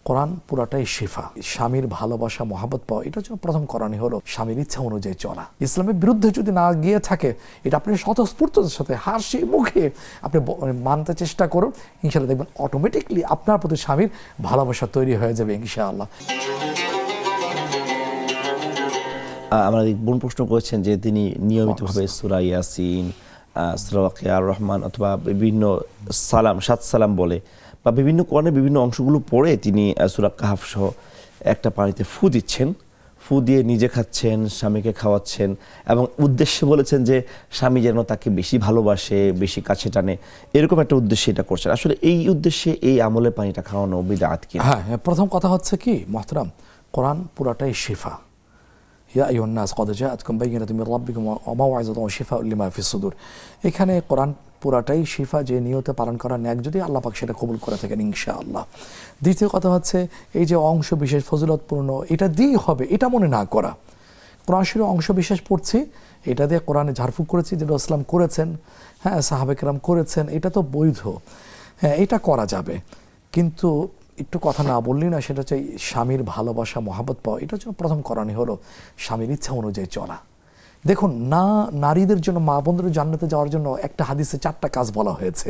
কোরআন পুরাটাই শিফা। স্বামীর ভালোবাসা মহাবত পাওয়া, এটার জন্য প্রথম করণীয় হলো স্বামীর ইচ্ছা অনুযায়ী চলা। ইসলামের বিরুদ্ধে যদি না গিয়ে থাকে, এটা আপনি স্বতঃস্ফূর্ততার সাথে হাসি মুখে আপনি মানতে চেষ্টা করুন, ইনশাআল্লাহ দেখবেন অটোমেটিকলি আপনার প্রতি স্বামীর ভালোবাসা তৈরি হয়ে যাবে ইনশাআল্লাহ। আমরা বোন প্রশ্ন করেছেন যে তিনি নিয়মিতভাবে সূরা ইয়াসিন, সূরা ওয়াকিয়া রহমান অথবা বিভিন্ন সালাম, 7 সালাম বলে বা বিভিন্ন কোরআনের বিভিন্ন অংশগুলো পড়ে তিনি সূরা কাহাফ সহ একটা পানিতে ফু দিচ্ছেন, ফু দিয়ে নিজে খাচ্ছেন, স্বামীকে খাওয়াচ্ছেন এবং উদ্দেশ্যে বলেছেন যে স্বামী যেন তাকে বেশি ভালোবাসে, বেশি কাছে টানে, এরকম একটা উদ্দেশ্যে এটা করছেন। আসলে এই উদ্দেশ্যে এই আমলে পানিটা খাওয়ানো বিদআত কি? হ্যাঁ, প্রথম কথা হচ্ছে কি মোহতারাম, কোরআন পুরাটাই শিফা। ইয়া আইয়ুহান নাস ক্বাদ জাআতকুম বাইয়িনাতুম মির রাব্বিকুম ওয়া মাওইযাতুন ওয়া শিফাউন লিমা ফিস সুদূর। এখানে কোরআন পুরাটাই শিফা, যে নিয়তে পালন করা ন্যাক যদি আল্লাহ পাক সেটা কবুল করে থাকেন ইনশাআল্লাহ। দ্বিতীয় কথা হচ্ছে এই যে অংশ বিশেষ ফজিলতপূর্ণ, এটা দিয়েই হবে এটা মনে না করা। কোরআন শরীফের অংশ বিশেষ পড়ছি, এটা দিয়ে কোরআনে ঝাড়ফুঁক করেছি, যেটা ইসলাম করেছেন, হ্যাঁ সাহাবে কেরাম করেছেন, এটা তো বৈধ, হ্যাঁ এটা করা যাবে। কিন্তু একটু কথা না বললি না, সেটা হচ্ছে স্বামীর ভালোবাসা মহাবত পাওয়া, এটার জন্য প্রথম করণীয় হলো স্বামীর ইচ্ছা অনুযায়ী চলা। দেখুন না, নারীদের জন্য, মা বোনদের জান্নাতে যাওয়ার জন্য একটা হাদিসে 4টা কাজ বলা হয়েছে,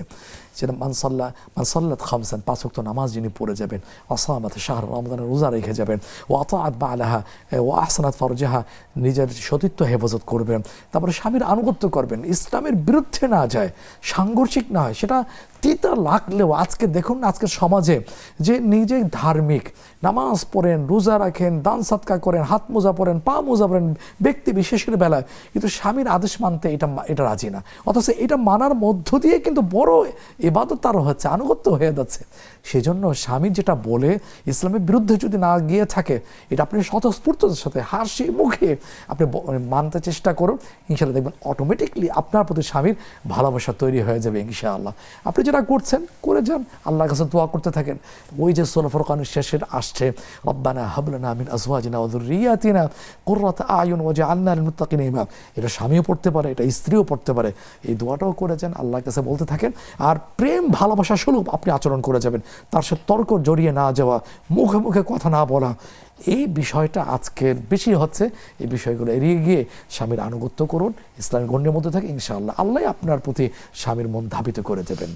যেটা মানসাল্লাত খামসান, 5 ওয়াক্ত নামাজ যিনি পড়ে যাবেন, ওয়াসামাত শাহর রমজানের রোজা রেখে যাবেন, ওয়া আতাআত বালাহা ওয়া আহসানাত ফারজাহা, নিজের সতীত্ব হেফাজত করবেন, তারপরে স্বামীর আনুগত্য করবেন, ইসলামের বিরুদ্ধে না যায়, সাংঘর্ষিক না হয়, সেটা তিতা লাগলেও আজকে দেখুন আজকের সমাজে যে নিজে ধার্মিক, নামাজ পড়েন, রোজা রাখেন, দান সাদকা করেন, হাত মোজা পড়েন, পা মোজা পড়েন ব্যক্তি বিশেষের বেলায়, কিন্তু স্বামীর আদেশ মানতে এটা রাজি না, অথচ এটা মানার মধ্য দিয়ে কিন্তু বড় ইবাদত তারও হচ্ছে, আনুগত্য হয়ে যাচ্ছে। সেজন্য স্বামী যেটা বলে ইসলামের বিরুদ্ধে যদি না গিয়ে থাকে, এটা আপনি স্বতঃস্ফূর্ততার সাথে হাসি মুখে আপনি মানতে চেষ্টা করুন, ইনশাআল্লাহ দেখবেন অটোমেটিকলি আপনার প্রতি স্বামীর ভালোবাসা তৈরি হয়ে যাবে ইনশাআল্লাহ। আপনি যেটা করছেন করে যান, আল্লাহর কাছে দোয়া করতে থাকেন। ওই যে সূরা ফুরকানের শেষের আসছে, রব্বানা হাব লানা মিন আজওয়াজিনা ওয়া যুররিয়াতিনা কুররাতা আয়ুন ওয়াজআলনা লিল মুত্তাকিনা ইমাম। এটা স্বামীও পড়তে পারে, এটা স্ত্রীও পড়তে পারে, এই দোয়াটাও করে যান, আল্লাহর কাছে বলতে থাকেন। আর প্রেম ভালোবাসা স্বরূপ আপনি আচরণ করে যাবেন, তার সাথে তর্ক জড়িয়ে না যাওয়া, মুখে মুখে কথা না বলা, এই বিষয়টা আজকের বেশি হচ্ছে। এই বিষয়গুলো এড়িয়ে গিয়ে স্বামীর আনুগত্য করুন, ইসলামের গণ্যের মধ্যে থাকে, ইনশাআল্লাহ আল্লাহ আপনার প্রতি স্বামীর মন ধাবিত করে দেবেন।